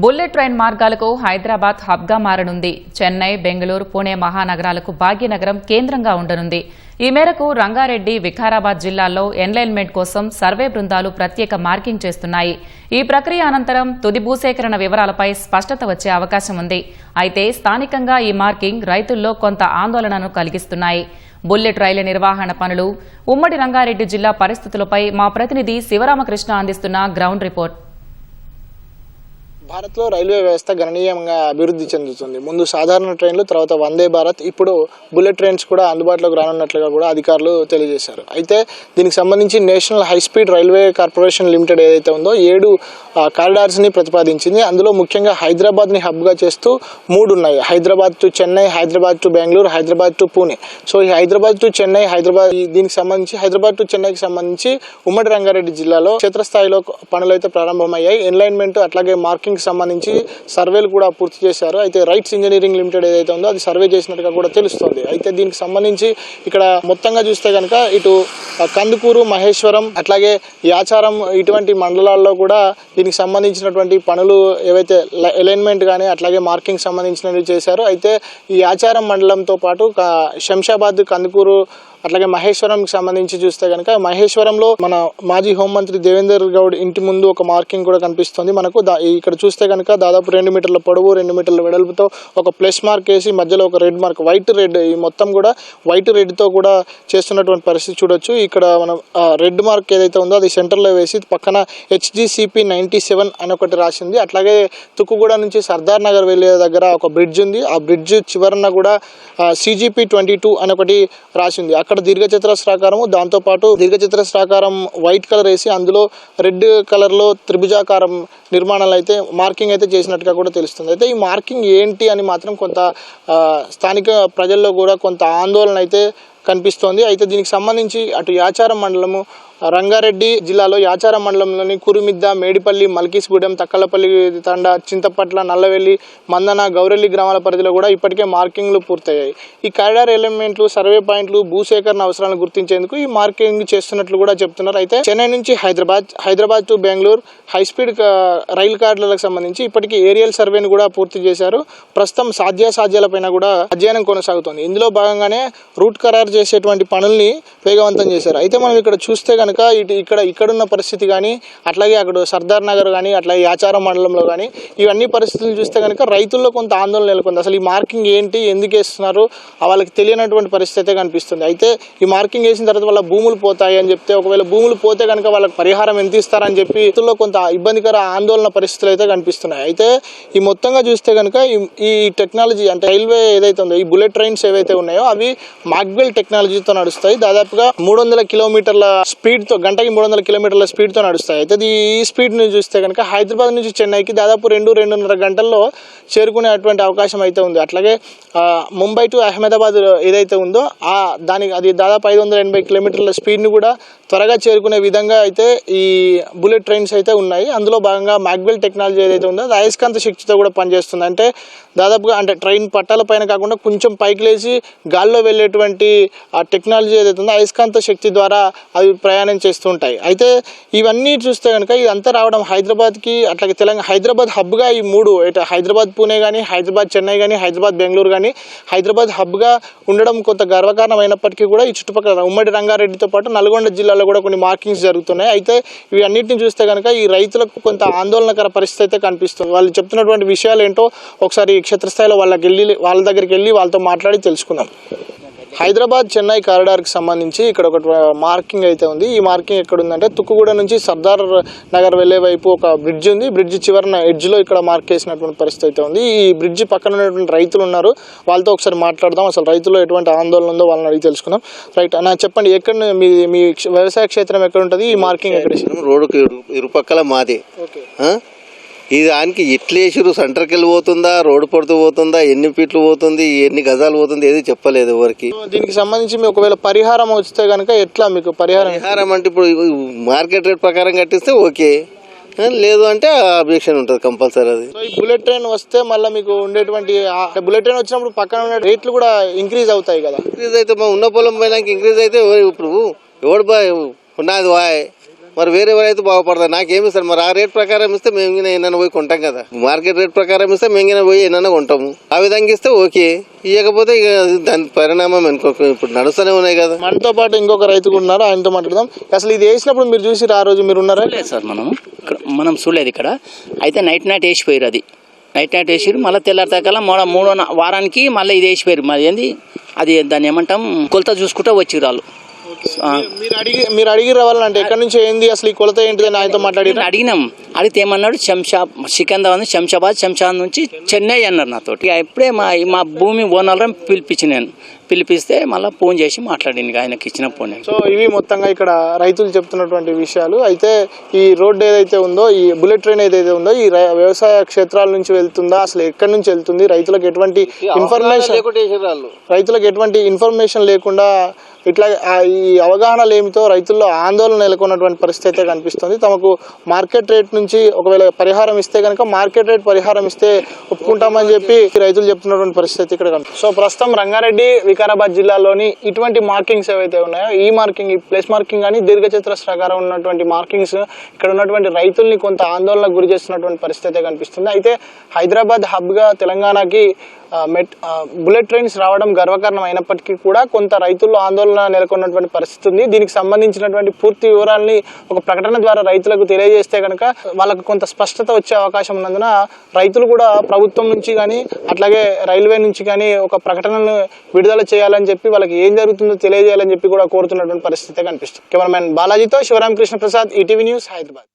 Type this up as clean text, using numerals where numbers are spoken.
Bullet train మార్గాలకు Hyderabad హబ్గా మారనుంది. చెన్నై, బెంగళూరు, పుణె మహానగరాలకు భాగ్యనగరం కేంద్రంగా ఉండనుంది. ఈ మేరకు రంగారెడ్డి, వికారాబాద్ జిల్లాల్లో ఎన్లైన్మెంట్ కోసం సర్వే బృందాలు ప్రత్యేక మార్కింగ్ చేస్తున్నాయి. ఈ ప్రక్రియ అనంతరం తుది భూసేకరణ వివరాలపై స్పష్టత వచ్చే అవకాశం ఉంది. అయితే స్థానికంగా ఈ మార్కింగ్ రైతుల్లో కొంత ఆందోళనను కలిగిస్తున్నాయి. బుల్లెట్ రైలు నిర్వహణ పనులు, ఉమ్మడి రంగారెడ్డి జిల్లా పరిస్థితులపై మా ప్రతినిధి శివరామకృష్ణ అందిస్తున్న గ్రౌండ్ రిపోర్ట్. భారత్లో రైల్వే వ్యవస్థ గణనీయంగా అభివృద్ధి చెందుతుంది. ముందు సాధారణ ట్రైన్లు, తర్వాత వందే భారత్, ఇప్పుడు బుల్లెట్ ట్రైన్స్ కూడా అందుబాటులోకి రానున్నట్లుగా కూడా అధికారులు తెలియజేశారు. అయితే దీనికి సంబంధించి national high speed railway corporation limited ఏదైతే ఉందో 7 కారిడార్స్ని ప్రతిపాదించింది. అందులో ముఖ్యంగా హైదరాబాద్ని హబ్గా చేస్తూ 3 ఉన్నాయి. Hyderabad to Chennai, Hyderabad to Bengaluru, Hyderabad to Pune. So ఈ హైదరాబాద్ టు చెన్నై, దీనికి సంబంధించి హైదరాబాద్ టు చెన్నైకి సంబంధించి ఉమ్మడి రంగారెడ్డి జిల్లాలో క్షేత్రస్థాయిలో పనులు అయితే ప్రారంభమయ్యాయి. ఎన్లైన్మెంట్ అట్లాగే మార్కింగ్ సంబంధించి సర్వేలు కూడా పూర్తి చేశారు. అయితే రైట్స్ ఇంజనీరింగ్ లిమిటెడ్ ఏదైతే ఉందో అది సర్వే చేసినట్టుగా కూడా తెలుస్తుంది. అయితే దీనికి సంబంధించి ఇక్కడ మొత్తంగా చూస్తే కనుక ఇటు కందుకూరు, మహేశ్వరం, అట్లాగే యాచారం ఇటువంటి మండలాల్లో కూడా దీనికి సంబంధించినటువంటి పనులు ఏవైతే అలైన్మెంట్ కానీ అట్లాగే మార్కింగ్ సంబంధించినవి చేశారు. అయితే ఈ యాచారం మండలంతో పాటు శంషాబాద్, కందుకూరు అట్లాగే మహేశ్వరంకి సంబంధించి చూస్తే కనుక మహేశ్వరంలో మన మాజీ హోంమంత్రి దేవేందర్ గౌడ్ ఇంటి ముందు ఒక మార్కింగ్ కూడా కనిపిస్తుంది మనకు. ఇక్కడ చూస్తే కనుక దాదాపు 2 మీటర్ల పొడవు, 2 మీటర్ల వెడల్పుతో ఒక ప్లస్ మార్క్ వేసి మధ్యలో ఒక రెడ్ మార్క్, వైట్ రెడ్, ఈ మొత్తం కూడా వైట్ రెడ్ తో కూడా చేస్తున్నటువంటి పరిస్థితి చూడొచ్చు. ఇక్కడ మనం రెడ్ మార్క్ ఏదైతే ఉందో అది సెంటర్లో వేసి పక్కన HGCP 97 అని ఒకటి రాసింది. అట్లాగే తుక్కుగూడ నుంచి సర్దార్ నగర్ వెళ్ళే దగ్గర ఒక బ్రిడ్జ్ ఉంది. ఆ బ్రిడ్జ్ చివరన కూడా CGP 22 అని ఒకటి రాసింది. అక్కడ దీర్ఘచతురస్రాకారము, దాంతోపాటు దీర్ఘచతురస్రాకారం వైట్ కలర్ వేసి అందులో రెడ్ కలర్లో త్రిభుజాకారం నిర్మాణాలు అయితే మార్కింగ్ అయితే చేసినట్టుగా కూడా తెలుస్తుంది. అయితే ఈ మార్కింగ్ ఏంటి అని మాత్రం కొంత స్థానిక ప్రజల్లో కూడా కొంత ఆందోళన అయితే కనిపిస్తోంది. అయితే దీనికి సంబంధించి అటు యాచారం మండలము, రంగారెడ్డి జిల్లాలో యాచారం మండలంలోని కురుమిద్ద, మేడిపల్లి, మల్కీస్గూడెం, తక్కలపల్లి తండ, చింతపట్ల, నల్లవెల్లి, మందన, గౌరెల్లి గ్రామాల పరిధిలో కూడా ఇప్పటికే మార్కింగ్లు పూర్తయ్యాయి. ఈ కారిడార్ ఎలిమెంట్లు, సర్వే పాయింట్లు, భూసేకరణ అవసరాలను గుర్తించేందుకు ఈ మార్కింగ్ చేస్తున్నట్లు కూడా చెప్తున్నారు. అయితే చెన్నై నుంచి Hyderabad to Bengaluru high speed rail కార్డులకు సంబంధించి ఇప్పటికీ ఏరియల్ సర్వేను కూడా పూర్తి చేశారు. ప్రస్తుతం సాధ్యాసాధ్యాలపైన కూడా అధ్యయనం కొనసాగుతోంది. ఇందులో భాగంగానే రూట్ ఖరారు చేసేటువంటి పనుల్ని వేగవంతం చేశారు. అయితే మనం ఇక్కడ చూస్తే కనుక ఇక్కడున్న పరిస్థితి కానీ అట్లాగే అక్కడ సర్దార్ నగర్ కానీ అట్లాగే యాచారం మండలంలో కానీ ఇవన్నీ పరిస్థితులు చూస్తే కనుక రైతుల్లో కొంత ఆందోళన నెలకొంది. అసలు ఈ మార్కింగ్ ఏంటి, ఎందుకు వేస్తున్నారు, వాళ్ళకి తెలియనటువంటి పరిస్థితి అయితే కనిపిస్తుంది. అయితే ఈ మార్కింగ్ వేసిన తర్వాత వాళ్ళ భూములు పోతాయి అని చెప్తే, ఒకవేళ భూములు పోతే కనుక వాళ్ళకి పరిహారం ఎంత ఇస్తారని చెప్పి రైతుల్లో కొంత ఇబ్బందికర ఆందోళన పరిస్థితులు అయితే కనిపిస్తున్నాయి. అయితే ఈ మొత్తంగా చూస్తే కనుక ఈ టెక్నాలజీ అంటే రైల్వే ఏదైతే ఉందో, ఈ బుల్లెట్ ట్రైన్స్ ఏవైతే ఉన్నాయో అవి మాక్వెల్ టెక్నాలజీతో నడుస్తాయి. దాదాపుగా 300 కిలోమీటర్ల స్పీడ్ తో, గంటకి 300 కిలోమీటర్ల స్పీడ్ తో నడుస్తాయి. అయితే ఈ స్పీడ్ ని చూస్తే కనుక హైదరాబాద్ నుంచి చెన్నైకి దాదాపు 2-2.5 గంటల్లో చేరుకునేటువంటి అవకాశం అయితే ఉంది. అట్లాగే ముంబై టు అహ్మదాబాద్ ఏదైతే ఉందో అది దాదాపు 580 కిలోమీటర్ల స్పీడ్ ని కూడా త్వరగా చేరుకునే విధంగా అయితే ఈ బుల్లెట్ ట్రైన్స్ అయితే ఉన్నాయి. అందులో భాగంగా మాక్వెల్ టెక్నాలజీ ఏదైతే ఉందో అది అయస్కాంత శక్తితో కూడా పనిచేస్తుంది. అంటే దాదాపుగా ట్రైన్ పట్టాల పైన కాకుండా కొంచెం పైకి లేచి గాల్లో వెళ్ళేటువంటి ఆ టెక్నాలజీ ఏదైతే ఉందో అయస్కాంత శక్తి ద్వారా అవి ప్రయాణం చేస్తూ ఉంటాయి. అయితే ఇవన్నీ చూస్తే కనుక ఇదంతా రావడం హైదరాబాద్కి, అట్లాగే తెలంగాణ హైదరాబాద్ హబ్గా ఈ 3 హైదరాబాద్ పూణే కానీ, హైదరాబాద్ చెన్నై కానీ, హైదరాబాద్ బెంగళూరు కానీ హైదరాబాద్ హబ్గా ఉండడం కొంత గర్వకారణం అయినప్పటికీ కూడా ఈ చుట్టుపక్కల ఉమ్మడి రంగారెడ్డితో పాటు నల్గొండ జిల్లాలో కూడా కొన్ని మార్కింగ్స్ జరుగుతున్నాయి. అయితే ఇవి అన్నింటిని చూస్తే కనుక ఈ రైతులకు కొంత ఆందోళనకర పరిస్థితి అయితే కనిపిస్తుంది. వాళ్ళు చెప్తున్నటువంటి విషయాలు ఏంటో ఒకసారి క్షేత్రస్థాయిలో వాళ్ళ దగ్గరికి వెళ్ళి వాళ్ళతో మాట్లాడి తెలుసుకుందాం. హైదరాబాద్ చెన్నై కారిడార్కి సంబంధించి ఇక్కడ ఒక మార్కింగ్ అయితే ఉంది. ఈ మార్కింగ్ ఎక్కడ ఉందంటే తుక్కుగూడ నుంచి సర్దార్ నగర్ వెళ్లే వైపు ఒక బ్రిడ్జ్ ఉంది. బ్రిడ్జ్ చివరన ఎడ్జ్లో ఇక్కడ మార్క్ చేసినటువంటి పరిస్థితి అయితే ఉంది. ఈ బ్రిడ్జ్ పక్కన ఉన్నటువంటి రైతులు ఉన్నారు, వాళ్ళతో ఒకసారి మాట్లాడదాం. అసలు రైతుల్లో ఎటువంటి ఆందోళన ఉందో వాళ్ళని అడిగి తెలుసుకుందాం. రైట్ అన్న, చెప్పండి, ఎక్కడ మీ వ్యవసాయ క్షేత్రం ఎక్కడ ఉంటుంది? ఈ మార్కింగ్ ఎక్కడ? రోడ్డుకి ఇరుపక్కల మాది. ఇది దానికి ఎట్లేసిరు, సెంటర్కి వెళ్ళి పోతుందా, రోడ్డు పడుతూ పోతుందా, ఎన్ని ఫీట్లు పోతుంది, ఎన్ని గజాలు పోతుంది, ఏది చెప్పలేదు ఎవరికి. దీనికి సంబంధించి మీకు ఒకవేళ పరిహారం వస్తే కనుక ఎట్లా మీకు పరిహారం అంటే ఇప్పుడు మార్కెట్ రేట్ ప్రకారం కట్టిస్తే ఓకే, లేదు అంటే అబ్జెక్షన్ ఉంటుంది కంపల్సరీ. అది ఈ బుల్లెట్ ట్రైన్ వస్తే మళ్ళీ మీకు ఉండేటువంటి బుల్లెట్ ట్రైన్ వచ్చినప్పుడు పక్కన ఉన్న రేట్లు కూడా ఇంక్రీజ్ అవుతాయి కదా? ఇంక్రీజ్ అయితే ఉన్న పొలం పోయినాక ఇంక్రీజ్ అయితే ఇప్పుడు ఎవడు ఉన్నది వాయ్ మరి వేరే రైతు బాగుపడతారు. నాకేమి ఇస్తారు మరి? ఆ రేట్ ప్రకారం ఇస్తే మేము ఏమైనా పోయి కొంటాం కదా. మార్కెట్ రేట్ ప్రకారం ఇస్తే మేము పోయి ఏమైనా కొంటాము. ఆ విధంగా ఇస్తే ఓకే, ఇవ్వకపోతే ఇక దాని పరిణామం అనుకోక ఇప్పుడు నడుస్తూనే ఉన్నాయి కదా. మనతో పాటు ఇంకొక రైతు కూడా ఉన్నారు, ఆయనతో మాట్లాడదాం. అసలు ఇది వేసినప్పుడు మీరు చూసి ఆ రోజు మీరు ఉన్నారా? లేదు సార్, మనం చూడలేదు ఇక్కడ. అయితే నైట్ వేసిపోయారు. అది నైట్ వేసిరు. మళ్ళీ తెల్లారితేకల్లా మూడో వారానికి మళ్ళీ ఇది వేసిపోయారు. మరి ఏంది అది దాన్ని ఏమంటాం, కొలత చూసుకుంటూ వచ్చిరు వాళ్ళు. మీరు అడిగి రావాలంటే ఎక్కడి నుంచి ఏంది అసలు ఈ కొలత ఏంటిదని ఆయనతో అడిగినాం. అడిగితే ఏమన్నాడు, శంషాబాద్ నుంచి చెన్నై అన్నారు నాతోటి. ఇప్పుడే మా భూమి ఓనర్లను పిలిపిస్తే మళ్ళీ ఫోన్ చేసి మాట్లాడింది ఆయనకి ఇచ్చిన ఫోన్. సో ఇవి మొత్తంగా ఇక్కడ రైతులు చెప్తున్నటువంటి విషయాలు. అయితే ఈ రోడ్డు ఏదైతే ఉందో, ఈ బుల్లెట్ ట్రైన్ ఏదైతే ఉందో, ఈ వ్యవసాయ క్షేత్రాల నుంచి వెళ్తుందా, అసలు ఎక్కడి నుంచి వెళ్తుంది, రైతులకు ఎటువంటి ఇన్ఫర్మేషన్ లేకుండా ఇట్లా ఈ అవగాహన లేమితో రైతుల్లో ఆందోళన నెలకొన్నటువంటి పరిస్థితి కనిపిస్తుంది. తమకు మార్కెట్ రేట్ నుంచి ఒకవేళ పరిహారం ఇస్తే కనుక మార్కెట్ రేట్ పరిహారం ఇస్తే ఒప్పుకుంటామని చెప్పి రైతులు చెప్తున్నటువంటి పరిస్థితి ఇక్కడ కనిపిస్తుంది. సో ప్రస్తుతం రంగారెడ్డి, వికారాబాద్ జిల్లాలోని ఇటువంటి మార్కింగ్స్ ఏవైతే ఉన్నాయో, ఈ మార్కింగ్, ఈ ప్లేస్ మార్కింగ్ కానీ దీర్ఘచతురస్రాకారం ఉన్నటువంటి మార్కింగ్స్ ఇక్కడ ఉన్నటువంటి రైతుల్ని కొంత ఆందోళనకు గురి చేస్తున్నటువంటి పరిస్థితి కనిపిస్తుంది. అయితే హైదరాబాద్ హబ్గా తెలంగాణకి బుల్లెట్ ట్రైన్స్ రావడం గర్వకారణం అయినప్పటికీ కూడా కొంత రైతుల్లో ఆందోళన నెలకొన్నటువంటి పరిస్థితి ఉంది. దీనికి సంబంధించినటువంటి పూర్తి వివరాలని ఒక ప్రకటన ద్వారా రైతులకు తెలియజేస్తే కనుక వాళ్ళకు కొంత స్పష్టత వచ్చే అవకాశం ఉన్నందున రైతులు కూడా ప్రభుత్వం నుంచి కానీ అట్లాగే రైల్వే నుంచి కానీ ఒక ప్రకటనను విడుదల చేయాలని చెప్పి వాళ్ళకి ఏం జరుగుతుందో తెలియజేయాలని చెప్పి కూడా కోరుతున్నటువంటి పరిస్థితి కనిపిస్తుంది. కెమెరామెన్ బాలాజీతో శివరామకృష్ణ ప్రసాద్, ఈటీవీ న్యూస్, హైదరాబాద్.